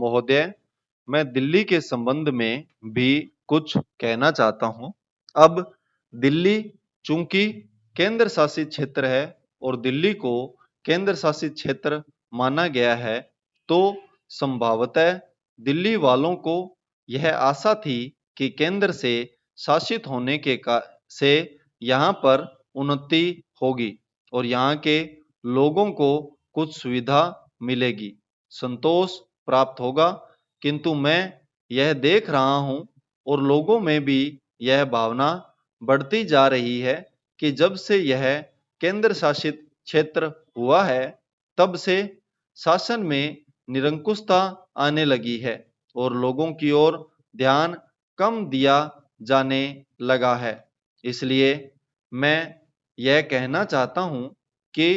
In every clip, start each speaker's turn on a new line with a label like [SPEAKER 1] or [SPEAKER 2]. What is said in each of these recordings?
[SPEAKER 1] महोदय, मैं दिल्ली के संबंध में भी कुछ कहना चाहता हूँ। अब दिल्ली चूंकि केंद्र शासित क्षेत्र है और दिल्ली को केंद्र शासित क्षेत्र माना गया है, तो संभवतः दिल्ली वालों को यह आशा थी कि केंद्र से शासित होने से यहाँ पर उन्नति होगी और यहाँ के लोगों को कुछ सुविधा मिलेगी, संतोष प्राप्त होगा। किंतु मैं यह देख रहा हूं और लोगों में भी यह भावना बढ़ती जा रही है कि जब से यह केंद्र शासित क्षेत्र हुआ है, तब से शासन में निरंकुशता आने लगी है और लोगों की ओर ध्यान कम दिया जाने लगा है। इसलिए मैं यह कहना चाहता हूं कि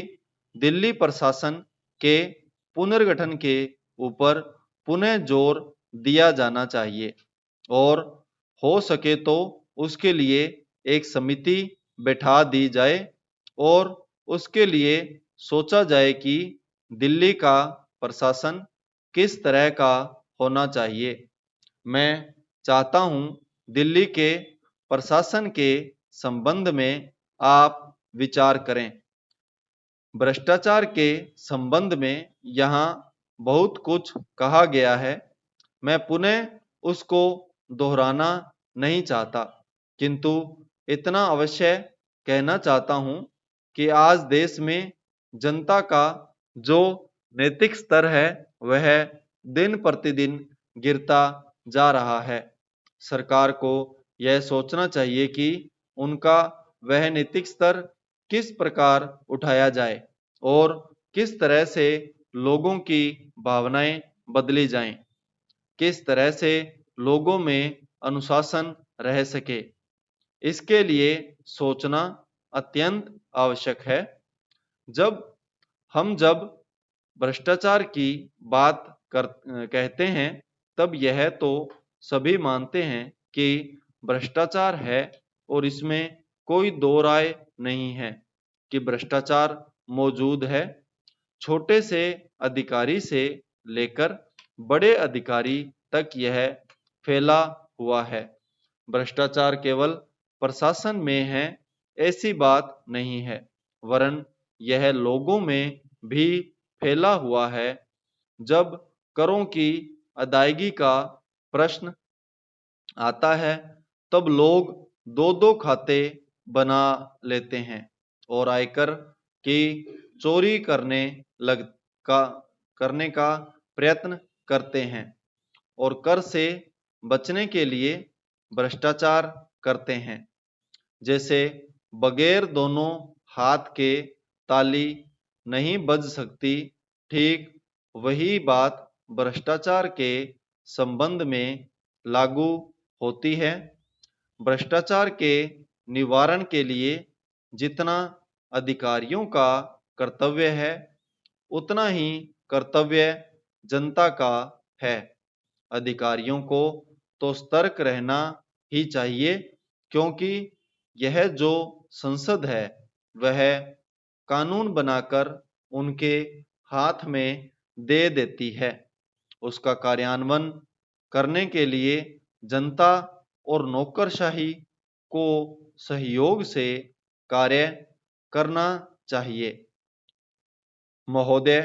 [SPEAKER 1] दिल्ली प्रशासन के पुनर्गठन के ऊपर पुनः जोर दिया जाना चाहिए और हो सके तो उसके लिए एक समिति बैठा दी जाए और उसके लिए सोचा जाए कि दिल्ली का प्रशासन किस तरह का होना चाहिए। मैं चाहता हूं दिल्ली के प्रशासन के संबंध में आप विचार करें। भ्रष्टाचार के संबंध में यहाँ बहुत कुछ कहा गया है, मैं पुनः उसको दोहराना नहीं चाहता, किंतु इतना अवश्य कहना चाहता हूं कि आज देश में जनता का जो नैतिक स्तर है वह दिन प्रतिदिन गिरता जा रहा है। सरकार को यह सोचना चाहिए कि उनका वह नैतिक स्तर किस प्रकार उठाया जाए और किस तरह से लोगों की भावनाएं बदली जाएं, किस तरह से लोगों में अनुशासन रह सके, इसके लिए सोचना अत्यंत आवश्यक है। जब भ्रष्टाचार की बात कहते हैं, तब यह तो सभी मानते हैं कि भ्रष्टाचार है और इसमें कोई दो राय नहीं है कि भ्रष्टाचार मौजूद है। छोटे से अधिकारी से लेकर बड़े अधिकारी तक यह फैला हुआ है। भ्रष्टाचार केवल प्रशासन में है ऐसी बात नहीं है, वरन यह लोगों में भी फैला हुआ है। जब करों की अदायगी का प्रश्न आता है, तब लोग दो दो खाते बना लेते हैं और आयकर की चोरी करने का प्रयत्न करते हैं और कर से बचने के लिए भ्रष्टाचार करते हैं। जैसे बगैर दोनों हाथ के ताली नहीं बज सकती, ठीक वही बात भ्रष्टाचार के संबंध में लागू होती है। भ्रष्टाचार के निवारण के लिए जितना अधिकारियों का कर्तव्य है, उतना ही कर्तव्य जनता का है। अधिकारियों को तो सतर्क रहना ही चाहिए, क्योंकि यह जो संसद है वह कानून बनाकर उनके हाथ में दे देती है। उसका कार्यान्वयन करने के लिए जनता और नौकरशाही को सहयोग से कार्य करना चाहिए। महोदय,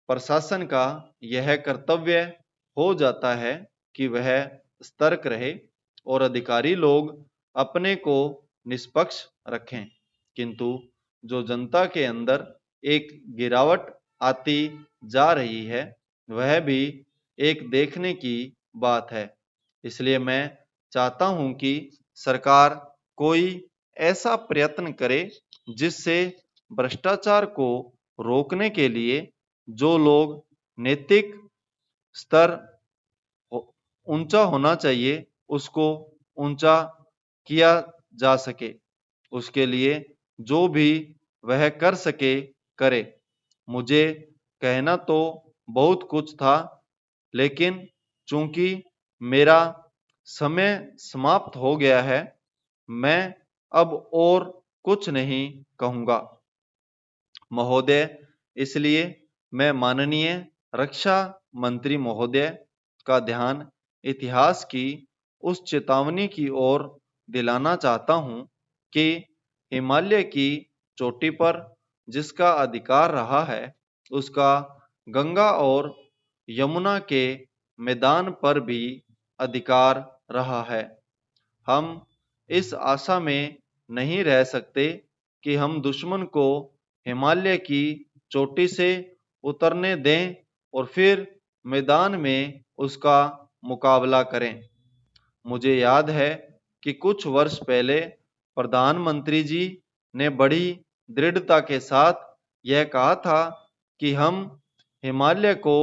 [SPEAKER 1] प्रशासन का यह कर्तव्य हो जाता है कि वह सतर्क रहे और अधिकारी लोग अपने को निष्पक्ष रखें, किंतु जो जनता के अंदर एक गिरावट आती जा रही है वह भी एक देखने की बात है। इसलिए मैं चाहता हूं कि सरकार कोई ऐसा प्रयत्न करे जिससे भ्रष्टाचार को रोकने के लिए जो लोग नैतिक स्तर ऊंचा होना चाहिए उसको ऊंचा किया जा सके। उसके लिए जो भी वह कर सके करे। मुझे कहना तो बहुत कुछ था, लेकिन चूंकि मेरा समय समाप्त हो गया है, मैं अब और कुछ नहीं कहूँगा। महोदय, इसलिए मैं माननीय रक्षा मंत्री महोदय का ध्यान इतिहास की उस चेतावनी की ओर दिलाना चाहता हूं कि हिमालय की चोटी पर जिसका अधिकार रहा है उसका गंगा और यमुना के मैदान पर भी अधिकार रहा है। हम इस आशा में नहीं रह सकते कि हम दुश्मन को हिमालय की चोटी से उतरने दें और फिर मैदान में उसका मुकाबला करें। मुझे याद है कि कुछ वर्ष पहले प्रधानमंत्री जी ने बड़ी दृढ़ता के साथ यह कहा था कि हम हिमालय को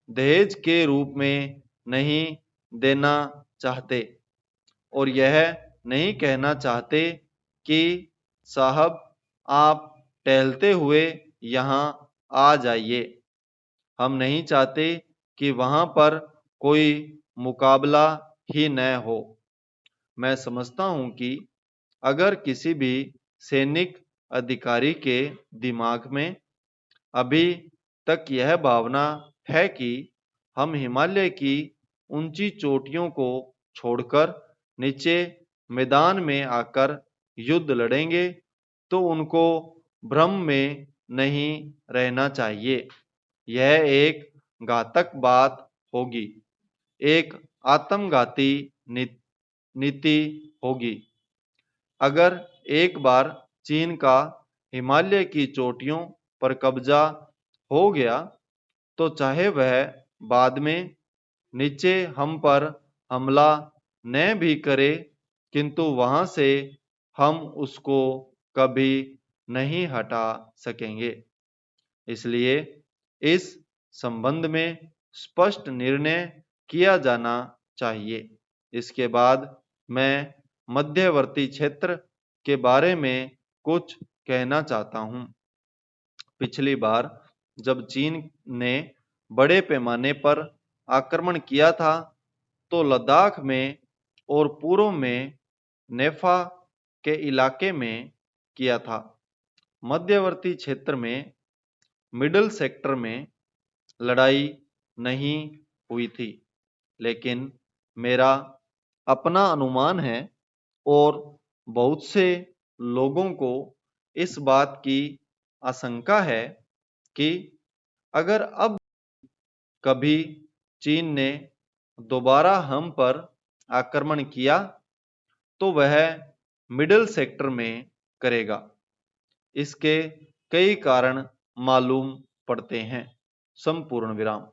[SPEAKER 1] दहेज के रूप में नहीं देना चाहते और यह नहीं कहना चाहते कि साहब आप टहलते हुए यहाँ आ जाइए। हम नहीं चाहते कि वहाँ पर कोई मुकाबला ही न हो। मैं समझता हूँ कि अगर किसी भी सैनिक अधिकारी के दिमाग में अभी तक यह भावना है कि हम हिमालय की ऊंची चोटियों को छोड़कर नीचे मैदान में आकर युद्ध लड़ेंगे तो उनको भ्रम में नहीं रहना चाहिए। यह एक घातक बात होगी, एक आत्मघाती नीति होगी। अगर एक बार चीन का हिमालय की चोटियों पर कब्जा हो गया तो चाहे वह बाद में नीचे हम पर हमला न भी करे किंतु वहां से हम उसको कभी नहीं हटा सकेंगे। इसलिए इस संबंध में स्पष्ट निर्णय किया जाना चाहिए। इसके बाद मैं मध्यवर्ती क्षेत्र के बारे में कुछ कहना चाहता हूं। पिछली बार जब चीन ने बड़े पैमाने पर आक्रमण किया था तो लद्दाख में और पूर्व में नेफा के इलाके में किया था। मध्यवर्ती क्षेत्र में मिडल सेक्टर में लड़ाई नहीं हुई थी, लेकिन मेरा अपना अनुमान है और बहुत से लोगों को इस बात की आशंका है कि अगर अब कभी चीन ने दोबारा हम पर आक्रमण किया तो वह मिडल सेक्टर में करेगा। इसके कई कारण मालूम पड़ते हैं। संपूर्ण विराम।